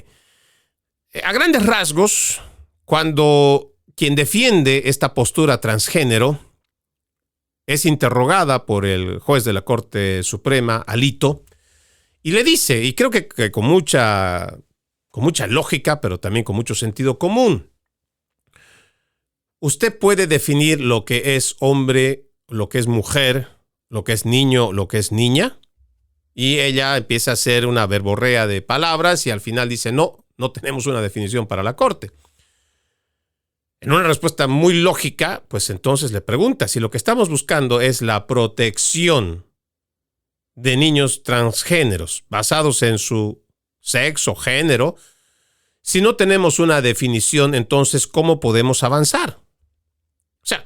a grandes rasgos, cuando quien defiende esta postura transgénero es interrogada por el juez de la Corte Suprema, Alito, y le dice, y creo que con mucha lógica, pero también con mucho sentido común, usted puede definir lo que es hombre, lo que es mujer, lo que es niño, lo que es niña, y ella empieza a hacer una verborrea de palabras y al final dice, no no tenemos una definición para la Corte. En una respuesta muy lógica, pues entonces le pregunta si lo que estamos buscando es la protección de niños transgéneros basados en su sexo, género. Si no tenemos una definición, entonces, ¿cómo podemos avanzar? O sea,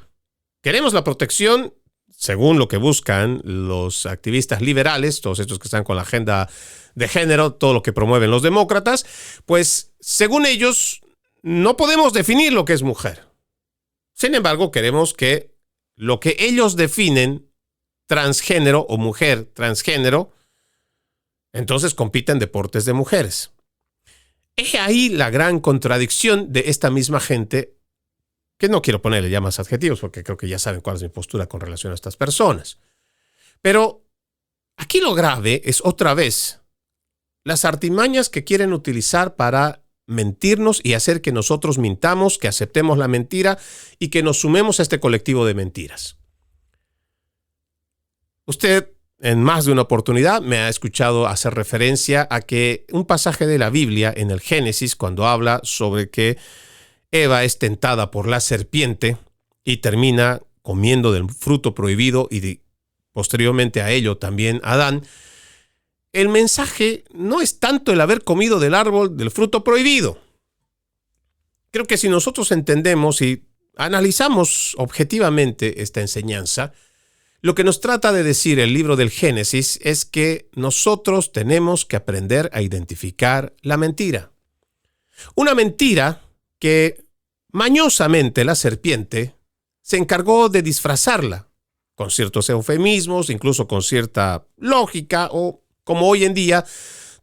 queremos la protección según lo que buscan los activistas liberales, todos estos que están con la agenda de género, todo lo que promueven los demócratas, pues según ellos no podemos definir lo que es mujer. Sin embargo, queremos que lo que ellos definen transgénero o mujer transgénero, entonces compita en deportes de mujeres. Es ahí la gran contradicción de esta misma gente, que no quiero ponerle ya más adjetivos porque creo que ya saben cuál es mi postura con relación a estas personas. Pero aquí lo grave es otra vez las artimañas que quieren utilizar para mentirnos y hacer que nosotros mintamos, que aceptemos la mentira y que nos sumemos a este colectivo de mentiras. Usted en más de una oportunidad me ha escuchado hacer referencia a que un pasaje de la Biblia en el Génesis, cuando habla sobre que Eva es tentada por la serpiente y termina comiendo del fruto prohibido y posteriormente a ello también Adán, el mensaje no es tanto el haber comido del árbol del fruto prohibido. Creo que si nosotros entendemos y analizamos objetivamente esta enseñanza, lo que nos trata de decir el libro del Génesis es que nosotros tenemos que aprender a identificar la mentira. Una mentira que mañosamente la serpiente se encargó de disfrazarla con ciertos eufemismos, incluso con cierta lógica, o como hoy en día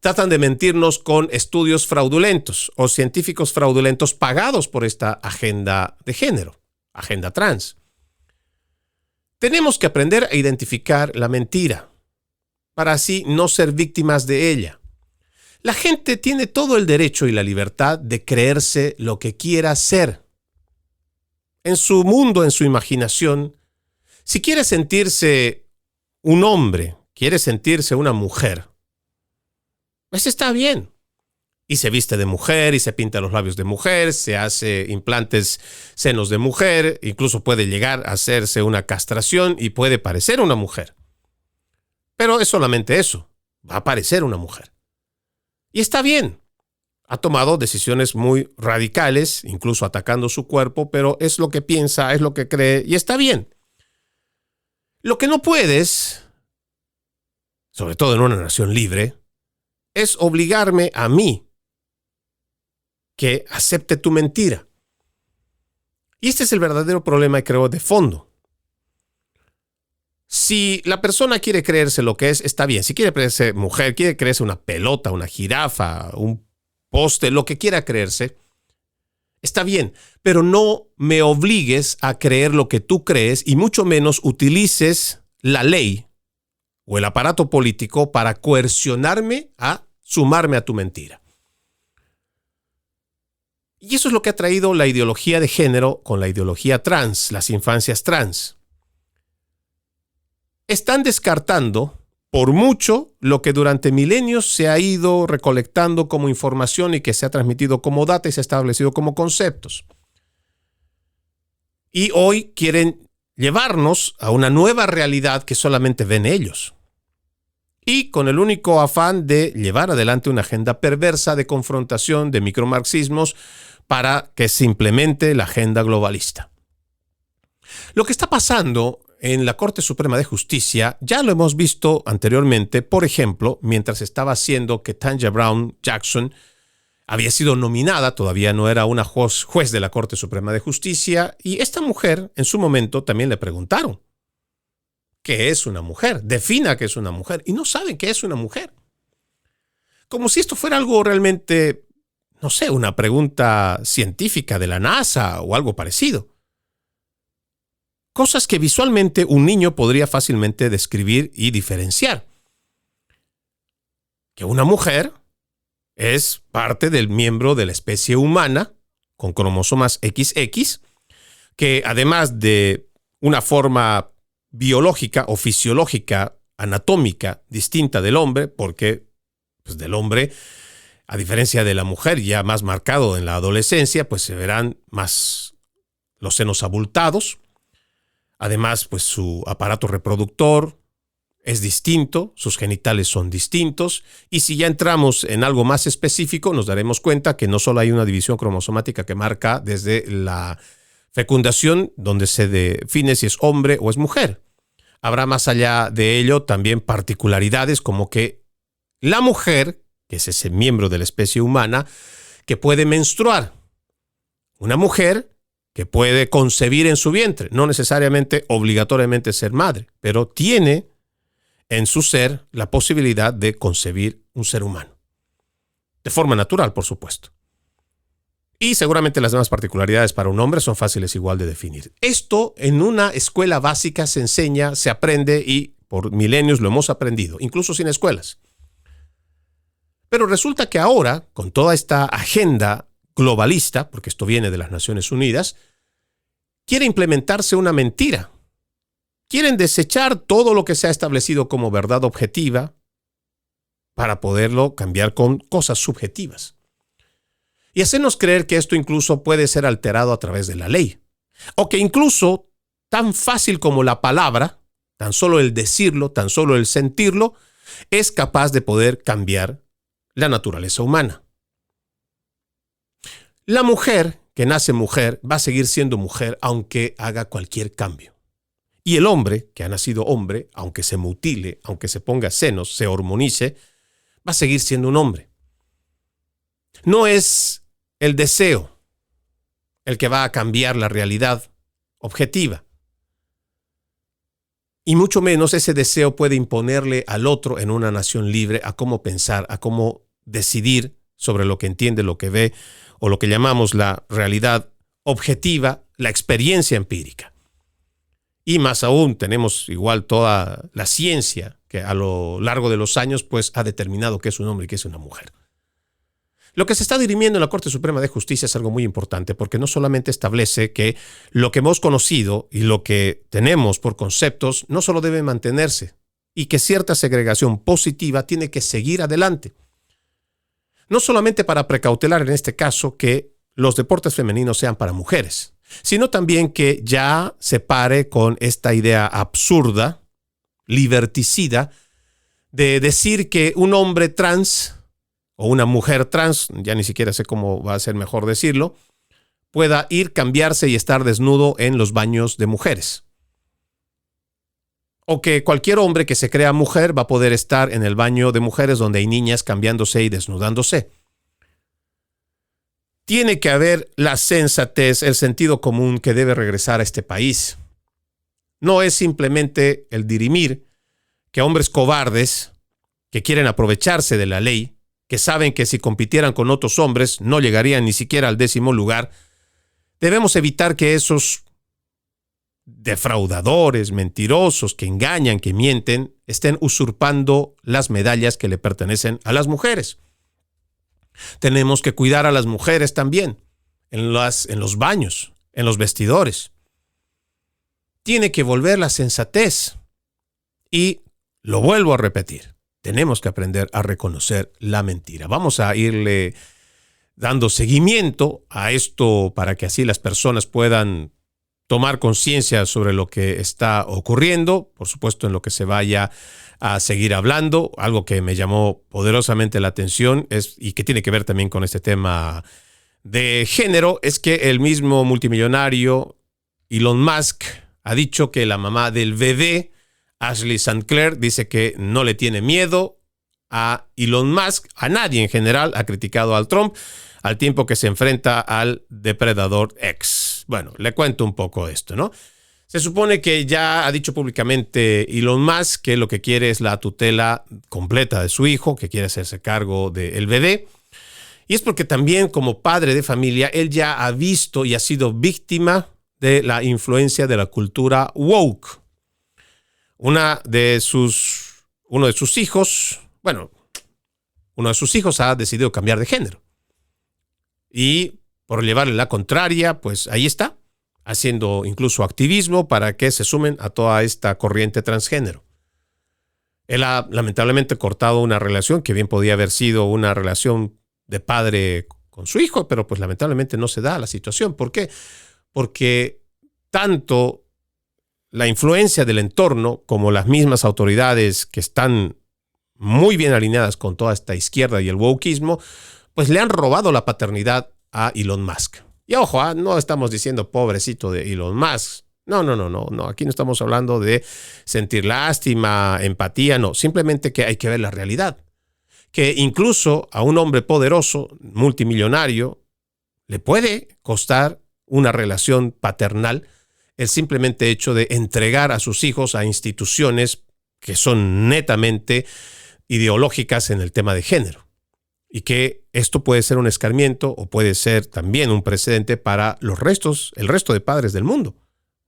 tratan de mentirnos con estudios fraudulentos o científicos fraudulentos pagados por esta agenda de género, agenda trans. Tenemos que aprender a identificar la mentira para así no ser víctimas de ella. La gente tiene todo el derecho y la libertad de creerse lo que quiera ser. En su mundo, en su imaginación, si quiere sentirse un hombre, quiere sentirse una mujer, pues está bien. Y se viste de mujer, y se pinta los labios de mujer, se hace implantes senos de mujer, incluso puede llegar a hacerse una castración y puede parecer una mujer. Pero es solamente eso, va a parecer una mujer. Y está bien. Ha tomado decisiones muy radicales, incluso atacando su cuerpo, pero es lo que piensa, es lo que cree, y está bien. Lo que no puedes, sobre todo en una nación libre, es obligarme a mí que acepte tu mentira. Y este es el verdadero problema, creo, de fondo. Si la persona quiere creerse lo que es, está bien. Si quiere creerse mujer, quiere creerse una pelota, una jirafa, un poste, lo que quiera creerse, está bien. Pero no me obligues a creer lo que tú crees y mucho menos utilices la ley o el aparato político para coercionarme a sumarme a tu mentira. Y eso es lo que ha traído la ideología de género con la ideología trans, las infancias trans. Están descartando por mucho lo que durante milenios se ha ido recolectando como información y que se ha transmitido como data y se ha establecido como conceptos. Y hoy quieren llevarnos a una nueva realidad que solamente ven ellos. Y con el único afán de llevar adelante una agenda perversa de confrontación, de micromarxismos, para que se implemente la agenda globalista. Lo que está pasando en la Corte Suprema de Justicia ya lo hemos visto anteriormente, por ejemplo, mientras estaba haciendo que Ketanji Brown Jackson había sido nominada, todavía no era una juez de la Corte Suprema de Justicia, y esta mujer en su momento también le preguntaron ¿qué es una mujer? Defina qué es una mujer. Y no saben qué es una mujer. Como si esto fuera algo realmente, no sé, una pregunta científica de la NASA o algo parecido. Cosas que visualmente un niño podría fácilmente describir y diferenciar. Que una mujer es parte del miembro de la especie humana con cromosomas XX, que además de una forma biológica o fisiológica, anatómica, distinta del hombre, porque pues, del hombre A diferencia de la mujer, ya más marcado en la adolescencia, pues se verán más los senos abultados. Además, pues su aparato reproductor es distinto, sus genitales son distintos. Y si ya entramos en algo más específico, nos daremos cuenta que no solo hay una división cromosomática que marca desde la fecundación, donde se define si es hombre o es mujer. Habrá más allá de ello también particularidades como que la mujer, que es ese miembro de la especie humana, que puede menstruar. Una mujer que puede concebir en su vientre, no necesariamente obligatoriamente ser madre, pero tiene en su ser la posibilidad de concebir un ser humano. De forma natural, por supuesto. Y seguramente las demás particularidades para un hombre son fáciles igual de definir. Esto en una escuela básica se enseña, se aprende y por milenios lo hemos aprendido, incluso sin escuelas. Pero resulta que ahora, con toda esta agenda globalista, porque esto viene de las Naciones Unidas, quiere implementarse una mentira. Quieren desechar todo lo que se ha establecido como verdad objetiva para poderlo cambiar con cosas subjetivas. Y hacernos creer que esto incluso puede ser alterado a través de la ley. O que incluso, tan fácil como la palabra, tan solo el decirlo, tan solo el sentirlo, es capaz de poder cambiar la naturaleza humana. La mujer que nace mujer va a seguir siendo mujer aunque haga cualquier cambio. Y el hombre que ha nacido hombre, aunque se mutile, aunque se ponga senos, se hormonice, va a seguir siendo un hombre. No es el deseo el que va a cambiar la realidad objetiva. Y mucho menos ese deseo puede imponerle al otro en una nación libre a cómo pensar, a cómo decidir sobre lo que entiende, lo que ve, o lo que llamamos la realidad objetiva, la experiencia empírica. Y más aún, tenemos igual toda la ciencia que a lo largo de los años pues ha determinado qué es un hombre y qué es una mujer. Lo que se está dirimiendo en la Corte Suprema de Justicia es algo muy importante porque no solamente establece que lo que hemos conocido y lo que tenemos por conceptos no solo debe mantenerse y que cierta segregación positiva tiene que seguir adelante. No solamente para precautelar en este caso que los deportes femeninos sean para mujeres, sino también que ya se pare con esta idea absurda, liberticida, de decir que un hombre trans o una mujer trans, ya ni siquiera sé cómo va a ser mejor decirlo, pueda ir, cambiarse y estar desnudo en los baños de mujeres. O que cualquier hombre que se crea mujer va a poder estar en el baño de mujeres donde hay niñas cambiándose y desnudándose. Tiene que haber la sensatez, el sentido común que debe regresar a este país. No es simplemente el dirimir que hombres cobardes que quieren aprovecharse de la ley, que saben que si compitieran con otros hombres no llegarían ni siquiera al 10º lugar, debemos evitar que esos defraudadores, mentirosos, que engañan, que mienten, estén usurpando las medallas que le pertenecen a las mujeres. Tenemos que cuidar a las mujeres también, en los baños, en los vestidores. Tiene que volver la sensatez. Y lo vuelvo a repetir, tenemos que aprender a reconocer la mentira. Vamos a irle dando seguimiento a esto para que así las personas puedan tomar conciencia sobre lo que está ocurriendo, por supuesto en lo que se vaya a seguir hablando. Algo que me llamó poderosamente la atención y que tiene que ver también con este tema de género es que el mismo multimillonario Elon Musk ha dicho que la mamá del bebé, Ashley St. Clair, dice que no le tiene miedo a Elon Musk, a nadie en general, ha criticado al Trump, al tiempo que se enfrenta al depredador X. Bueno, le cuento un poco esto, ¿no? Se supone que ya ha dicho públicamente Elon Musk que lo que quiere es la tutela completa de su hijo, que quiere hacerse cargo del bebé. Y es porque también como padre de familia, él ya ha visto y ha sido víctima de la influencia de la cultura woke. Uno de sus hijos ha decidido cambiar de género. Y por llevarle la contraria, pues ahí está, haciendo incluso activismo para que se sumen a toda esta corriente transgénero. Él ha lamentablemente cortado una relación que bien podía haber sido una relación de padre con su hijo, pero pues lamentablemente no se da la situación. ¿Por qué? Porque tanto la influencia del entorno como las mismas autoridades que están muy bien alineadas con toda esta izquierda y el wokeismo, pues le han robado la paternidad a Elon Musk. Y ojo, no estamos diciendo pobrecito de Elon Musk. No. Aquí no estamos hablando de sentir lástima, empatía, no. Simplemente que hay que ver la realidad. Que incluso a un hombre poderoso, multimillonario, le puede costar una relación paternal el simplemente hecho de entregar a sus hijos a instituciones que son netamente ideológicas en el tema de género. Y que esto puede ser un escarmiento o puede ser también un precedente para el resto de padres del mundo,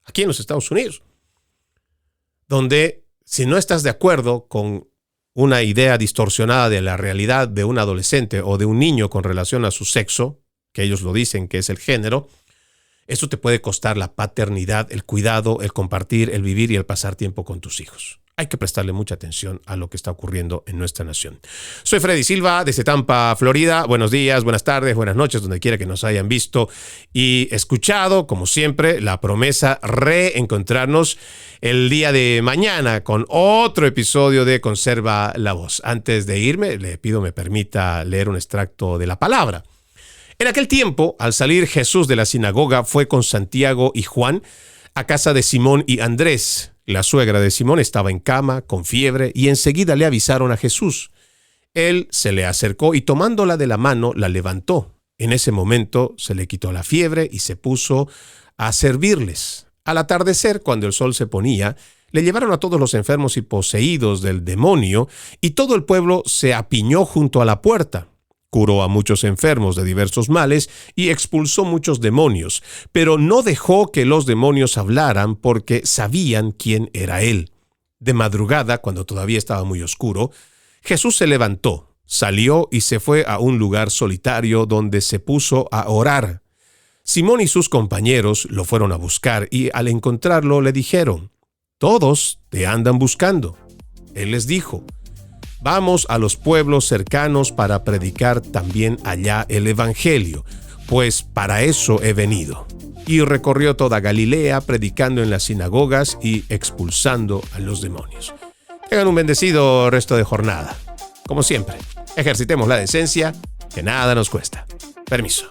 aquí en los Estados Unidos, donde si no estás de acuerdo con una idea distorsionada de la realidad de un adolescente o de un niño con relación a su sexo, que ellos lo dicen que es el género, esto te puede costar la paternidad, el cuidado, el compartir, el vivir y el pasar tiempo con tus hijos. Hay que prestarle mucha atención a lo que está ocurriendo en nuestra nación. Soy Freddy Silva, desde Tampa, Florida. Buenos días, buenas tardes, buenas noches, donde quiera que nos hayan visto y escuchado. Como siempre, la promesa reencontrarnos el día de mañana con otro episodio de Conserva la Voz. Antes de irme, le pido me permita leer un extracto de la palabra. En aquel tiempo, al salir Jesús de la sinagoga, fue con Santiago y Juan a casa de Simón y Andrés. La suegra de Simón estaba en cama, con fiebre, y enseguida le avisaron a Jesús. Él se le acercó y tomándola de la mano, la levantó. En ese momento se le quitó la fiebre y se puso a servirles. Al atardecer, cuando el sol se ponía, le llevaron a todos los enfermos y poseídos del demonio, y todo el pueblo se apiñó junto a la puerta. Curó a muchos enfermos de diversos males y expulsó muchos demonios, pero no dejó que los demonios hablaran porque sabían quién era él. De madrugada, cuando todavía estaba muy oscuro, Jesús se levantó, salió y se fue a un lugar solitario donde se puso a orar. Simón y sus compañeros lo fueron a buscar y al encontrarlo le dijeron: «Todos te andan buscando». Él les dijo: «Vamos a los pueblos cercanos para predicar también allá el evangelio, pues para eso he venido». Y recorrió toda Galilea, predicando en las sinagogas y expulsando a los demonios. Tengan un bendecido resto de jornada. Como siempre, ejercitemos la decencia, que nada nos cuesta. Permiso.